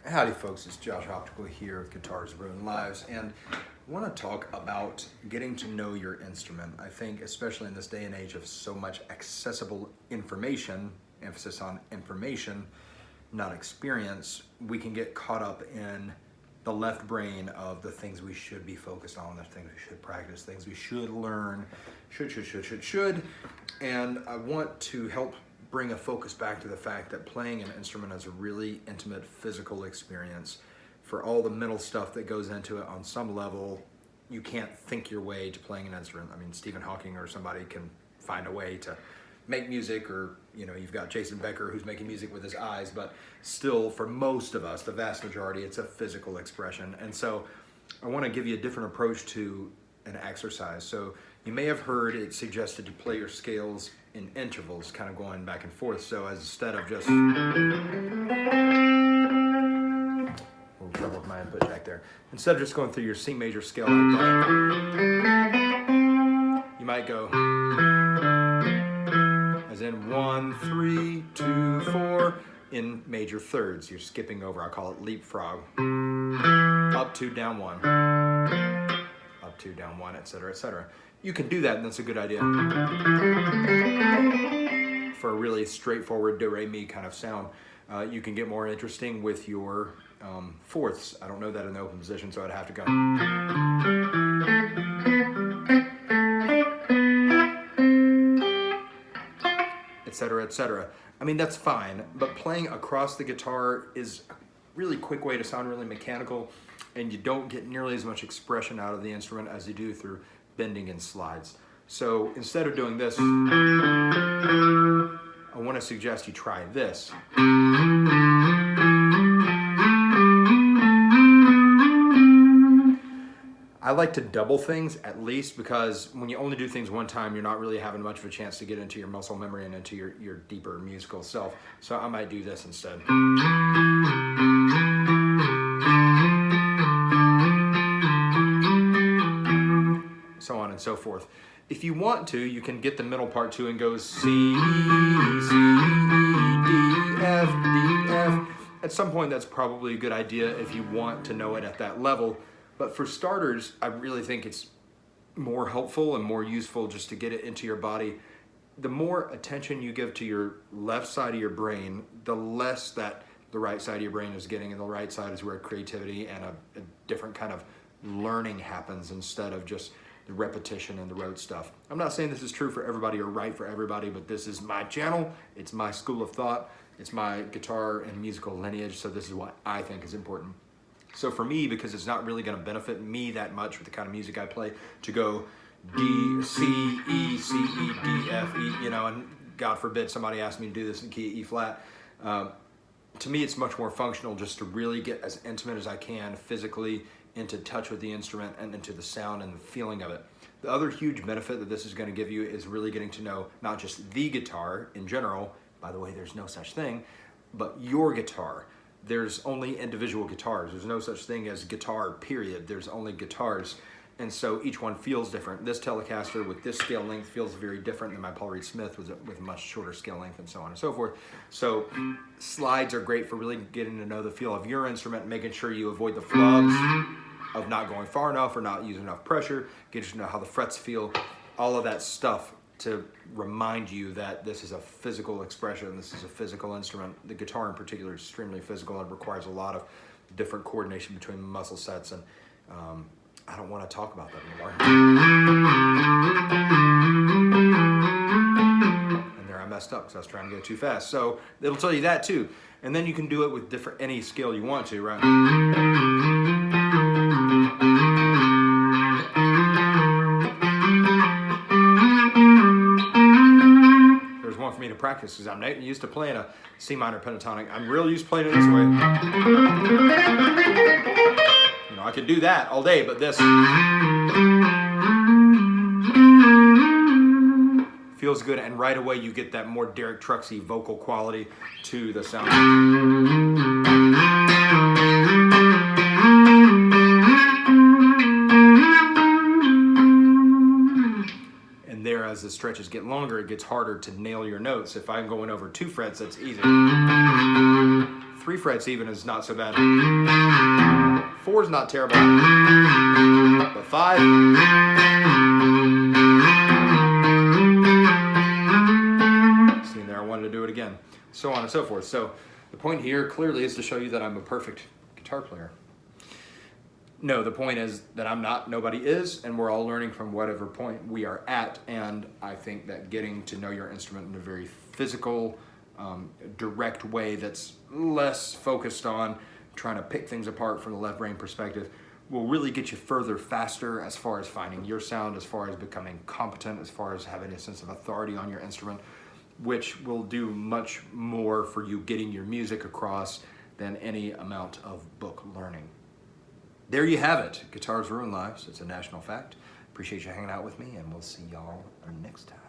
Howdy folks, it's Josh Optical here with Guitars Ruin Lives, and I want to talk about getting to know your instrument. I think especially in this day and age of so much accessible information, emphasis on information, not experience, we can get caught up in the left brain of the things we should be focused on, the things we should practice, things we should learn, should. And I want to help bring a focus back to the fact that playing an instrument is a really intimate physical experience. For all the mental stuff that goes into it on some level, you can't think your way to playing an instrument. I mean, Stephen Hawking or somebody can find a way to make music, or you've got Jason Becker who's making music with his eyes, but still for most of us, the vast majority, it's a physical expression. And so I want to give you a different approach to an exercise. So you may have heard it suggested to play your scales in intervals, kind of going back and forth. So instead of just, a little trouble with my input jack there. Instead of just going through your C major scale like that, you might go as in 1, 3, 2, 4 in major thirds. You're skipping over. I call it leapfrog. Up, 2, down, 1. Up, 2, down, 1, etc., etc. You can do that, and that's a good idea for a really straightforward do, re, mi kind of sound. You can get more interesting with your fourths. I don't know that in the open position, so I'd have to go. Etc., etc. I mean, that's fine, but playing across the guitar is a really quick way to sound really mechanical, and you don't get nearly as much expression out of the instrument as you do through bending and slides. So instead of doing this, I want to suggest you try this. I like to double things at least, because when you only do things one time, you're not really having much of a chance to get into your muscle memory and into your deeper musical self. So I might do this instead. So on and so forth. If you want to, you can get the middle part too and go C, C, D, F, D, F. At some point, that's probably a good idea if you want to know it at that level. But for starters, I really think it's more helpful and more useful just to get it into your body. The more attention you give to your left side of your brain, the less that the right side of your brain is getting, and the right side is where creativity and a different kind of learning happens instead of just the repetition and the rote stuff. I'm not saying this is true for everybody or right for everybody, but this is my channel, it's my school of thought, it's my guitar and musical lineage, so this is what I think is important. So for me, because it's not really gonna benefit me that much with the kind of music I play, to go D, C, E, C, E, D, F, E, and God forbid somebody asked me to do this in key E flat, to me it's much more functional just to really get as intimate as I can physically into touch with the instrument and into the sound and the feeling of it. The other huge benefit that this is going to give you is really getting to know not just the guitar in general, by the way, there's no such thing, but your guitar. There's only individual guitars. There's no such thing as guitar, period. There's only guitars. And so each one feels different. This Telecaster with this scale length feels very different than my Paul Reed Smith with a much shorter scale length, and so on and so forth. So slides are great for really getting to know the feel of your instrument, making sure you avoid the flubs of not going far enough or not using enough pressure, getting to know how the frets feel, all of that stuff to remind you that this is a physical expression, this is a physical instrument. The guitar in particular is extremely physical and requires a lot of different coordination between muscle sets, and I don't want to talk about that anymore. And there I messed up because I was trying to go too fast. So it'll tell you that too. And then you can do it with any scale you want to, right? There's one for me to practice because I'm used to playing a C minor pentatonic. I'm real used to playing it this way. I could do that all day, but this feels good, and right away you get that more Derek Trucksy vocal quality to the sound. And there, as the stretches get longer, it gets harder to nail your notes. If I'm going over 2 frets, that's easy. 3 frets even is not so bad. 4 is not terrible, but 5. See there, I wanted to do it again. So on and so forth. So the point here clearly is to show you that I'm a perfect guitar player. No, the point is that I'm not, nobody is, and we're all learning from whatever point we are at. And I think that getting to know your instrument in a very physical, direct way that's less focused on trying to pick things apart from the left brain perspective will really get you further faster as far as finding your sound, as far as becoming competent, as far as having a sense of authority on your instrument, which will do much more for you getting your music across than any amount of book learning. There you have it. Guitars ruin lives. It's a national fact. Appreciate you hanging out with me, and we'll see y'all next time.